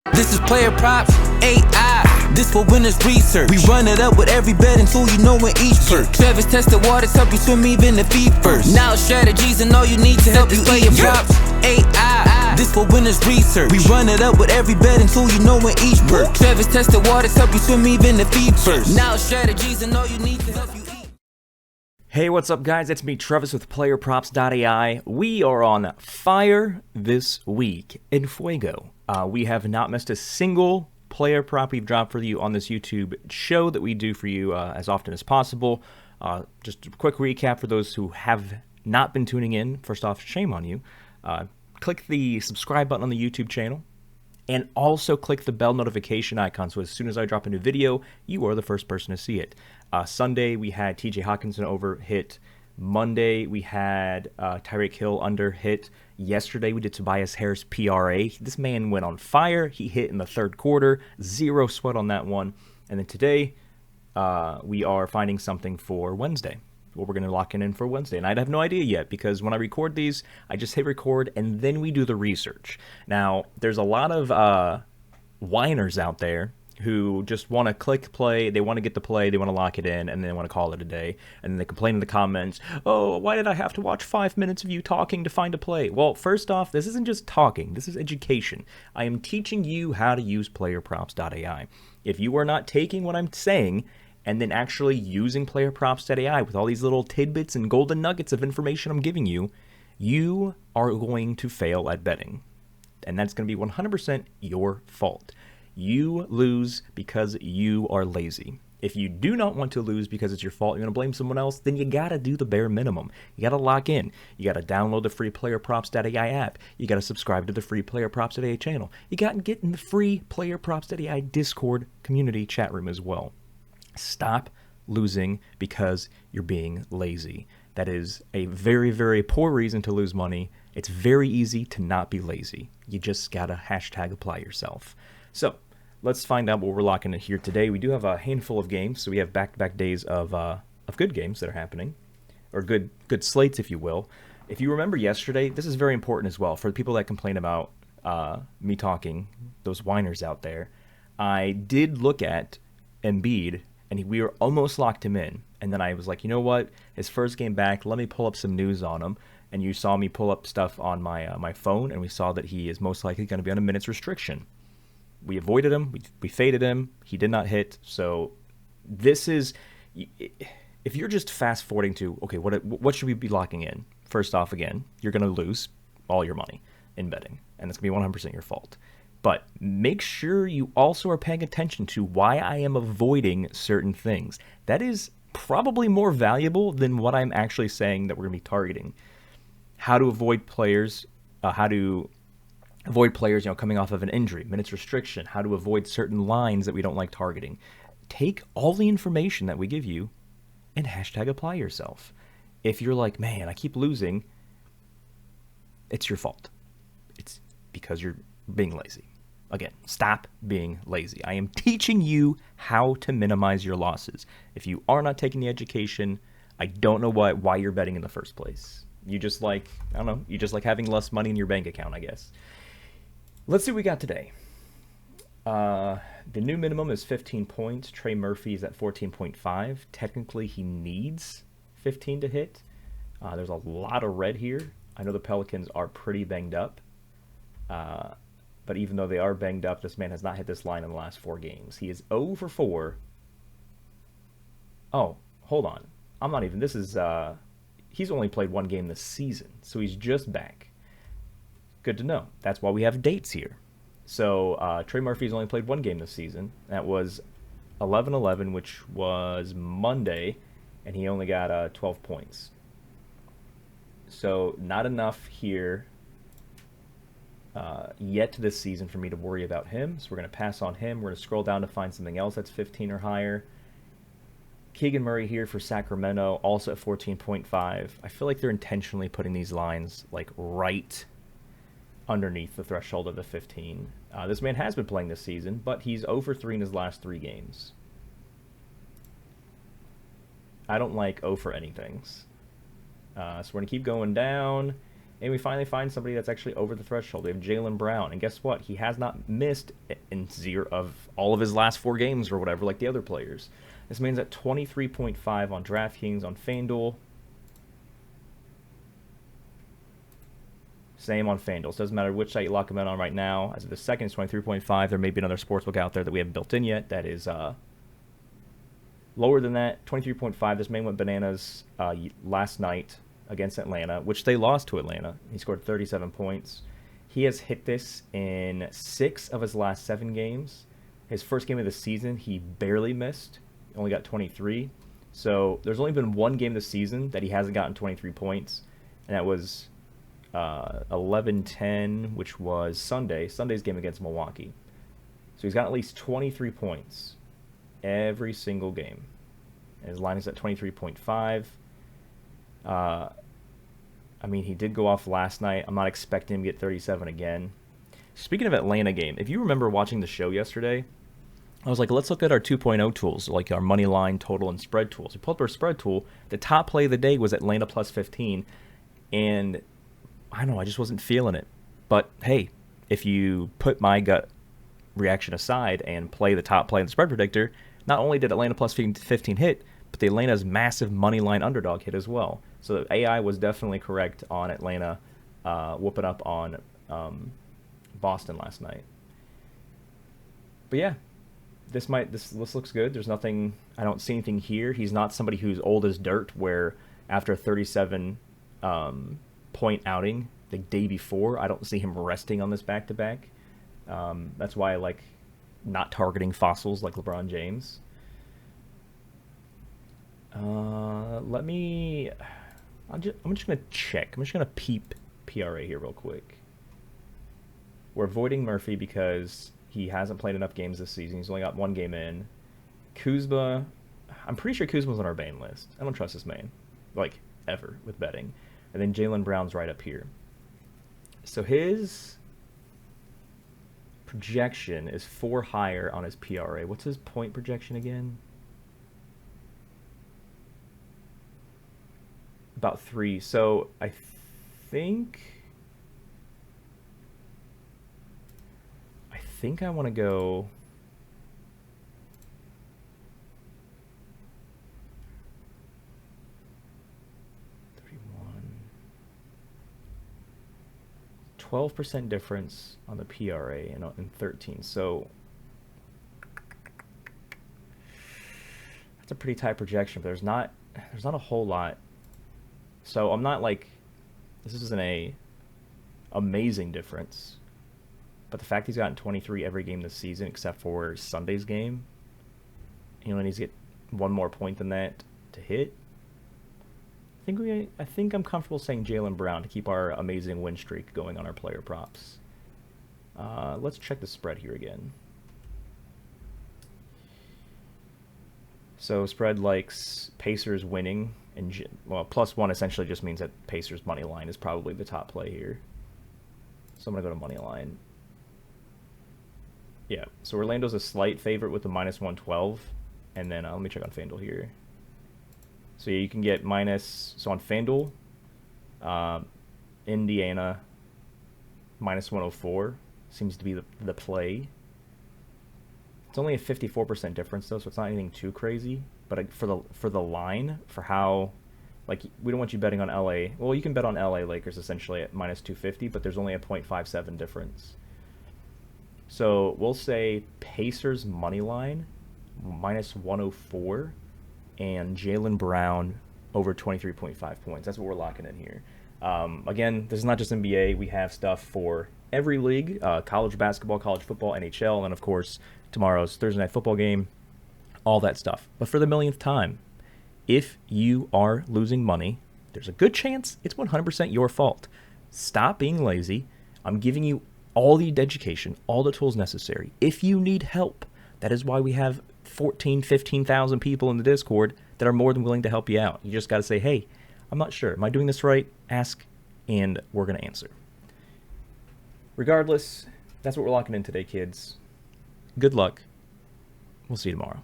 This is PlayerProps.ai. This for winners research. We run it up with every betting tool you know in each perk. Travis tested waters, help you swim even if feet first. Now strategies and all you need to help you PlayerProps.ai. This for winners research. We run it up with every betting tool you know in each perk. Travis tested waters, help you swim even if feet first. Now strategies and all you need to help you eat. Hey, what's up guys? It's me, Travis with PlayerProps.ai. We are on fire this week in Fuego. We have not missed a single player prop we've dropped for you on this YouTube show that we do for you as often as possible. Just a quick recap for those who have not been tuning in. First off, shame on you. Click the subscribe button on the YouTube channel and also click the bell notification icon so as soon as I drop a new video, you are the first person to see it. Sunday, we had TJ Hawkinson over hit. Monday, we had Tyreek Hill under hit. Yesterday, we did Tobias Harris PRA. This man went on fire. He hit in the third quarter. Zero sweat on that one. And then today, we are finding something for Wednesday. What we're going to lock in for Wednesday. And I have no idea yet because when I record these, I just hit record and then we do the research. Now, there's a lot of whiners out there who just want to click play, they want to get the play, they want to lock it in, and then they want to call it a day. And then they complain in the comments, oh, why did I have to watch 5 minutes of you talking to find a play? Well, first off, this isn't just talking, this is education. I am teaching you how to use PlayerProps.ai. If you are not taking what I'm saying and then actually using PlayerProps.ai with all these little tidbits and golden nuggets of information I'm giving you, you are going to fail at betting. And that's going to be 100% your fault. You lose because you are lazy. If you do not want to lose because it's your fault, you're going to blame someone else, then you got to do the bare minimum. You got to lock in. You got to download the free PlayerProps.ai app. You got to subscribe to the free PlayerProps.ai channel. You got to get in the free PlayerProps.ai Discord community chat room as well. Stop losing because you're being lazy. That is a very, very poor reason to lose money. It's very easy to not be lazy. You just got to hashtag apply yourself. So let's find out what we're locking in here today. We do have a handful of games, so we have back-to-back days of good games that are happening, or good slates, if you will. If you remember yesterday, this is very important as well for the people that complain about me talking, those whiners out there. I did look at Embiid, and we were almost locked him in. And then I was like, you know what? His first game back, let me pull up some news on him. And you saw me pull up stuff on my phone, and we saw that he is most likely going to be on a minutes restriction. We avoided him. We faded him. He did not hit. So this is, if you're just fast forwarding to, okay, what should we be locking in? First off, again, you're going to lose all your money in betting, and it's going to be 100% your fault. But make sure you also are paying attention to why I am avoiding certain things. That is probably more valuable than what I'm actually saying that we're going to be targeting. How to avoid players, coming off of an injury, minutes restriction, how to avoid certain lines that we don't like targeting. Take all the information that we give you and hashtag apply yourself. If you're like, man, I keep losing, it's your fault. It's because you're being lazy. Again, stop being lazy. I am teaching you how to minimize your losses. If you are not taking the education, I don't know why you're betting in the first place. You just like, I don't know, you just like having less money in your bank account, I guess. Let's see what we got today. The new minimum is 15 points. Trey Murphy is at 14.5. Technically, he needs 15 to hit. There's a lot of red here. I know the Pelicans are pretty banged up. But even though they are banged up, this man has not hit this line in the last 4 games. He is 0 for 4. Oh, hold on. He's only played 1 game this season, so he's just back. Good to know. That's why we have dates here. So Trey Murphy's only played 1 game this season. That was 11-11, which was Monday, and he only got 12 points. So not enough here yet this season for me to worry about him. So we're going to pass on him. We're going to scroll down to find something else that's 15 or higher. Keegan Murray here for Sacramento, also at 14.5. I feel like they're intentionally putting these lines like right underneath the threshold of the 15. This man has been playing this season, but he's 0 for 3 in his last 3 games. I don't like 0 for anythings. So we're going to keep going down. And we finally find somebody that's actually over the threshold. We have Jaylen Brown. And guess what? He has not missed in 0 of all of his last 4 games or whatever like the other players. This means at 23.5 on DraftKings, on FanDuel. Same on FanDuel. So it doesn't matter which site you lock him in on right now. As of the second, it's 23.5. There may be another sportsbook out there that we haven't built in yet that is lower than that. 23.5. This man went bananas last night against Atlanta, which they lost to Atlanta. He scored 37 points. He has hit this in 6 of his last 7 games. His first game of the season, he barely missed. He only got 23. So there's only been 1 game this season that he hasn't gotten 23 points, and that was 11-10, which was Sunday's game against Milwaukee. So he's got at least 23 points every single game. And his line is at 23.5. I mean, he did go off last night. I'm not expecting him to get 37 again. Speaking of Atlanta game, if you remember watching the show yesterday, I was like, let's look at our 2.0 tools, like our money line, total, and spread tools. We pulled up our spread tool. The top play of the day was Atlanta plus 15. And I don't know, I just wasn't feeling it. But hey, if you put my gut reaction aside and play the top play in the spread predictor, not only did Atlanta plus 15 hit, but the Atlanta's massive money line underdog hit as well. So the AI was definitely correct on Atlanta whooping up on Boston last night. But yeah, this looks good. There's nothing, I don't see anything here. He's not somebody who's old as dirt, where after a 37 point outing the day before, I don't see him resting on this back-to-back. That's why I like not targeting fossils like LeBron James. I'm just going to check. I'm just going to peep PRA here real quick. We're avoiding Murphy because he hasn't played enough games this season. He's only got 1 game in. Kuzma, I'm pretty sure Kuzma's on our ban list. I don't trust this man, like, ever, with betting. And then Jaylen Brown's right up here. So his projection is 4 higher on his PRA. What's his point projection again? About 3. So I think I want to go %, difference on the PRA in 13. So that's a pretty tight projection, but there's not a whole lot. So I'm not like, this isn't a amazing difference, but the fact he's gotten 23 every game this season except for Sunday's game, he only needs to get 1 more point than that to hit. I think I'm comfortable saying Jaylen Brown to keep our amazing win streak going on our player props. Let's check the spread here again. So spread likes Pacers winning, and +1 essentially just means that Pacers money line is probably the top play here. So I'm gonna go to money line. Yeah, so Orlando's a slight favorite with the -112, and then let me check on FanDuel here. So yeah, you can get so on FanDuel, Indiana -104 seems to be the play. It's only a 54% difference though, so it's not anything too crazy. But for the line, for how, like, we don't want you betting on LA. Well, you can bet on LA Lakers essentially at -250, but there's only a 0.57 difference. So we'll say Pacers money line -104 and Jaylen Brown over 23.5 points. That's what we're locking in here. Again, this is not just NBA. We have stuff for every league, college basketball, college football, NHL, and then of course tomorrow's Thursday night football game, all that stuff. But for the millionth time, if you are losing money, there's a good chance it's 100% your fault. Stop being lazy. I'm giving you all the education, all the tools necessary. If you need help, that is why we have 15,000 people in the Discord that are more than willing to help you out. You just got to say, hey, I'm not sure. Am I doing this right? Ask, and we're going to answer. Regardless, that's what we're locking in today, kids. Good luck. We'll see you tomorrow.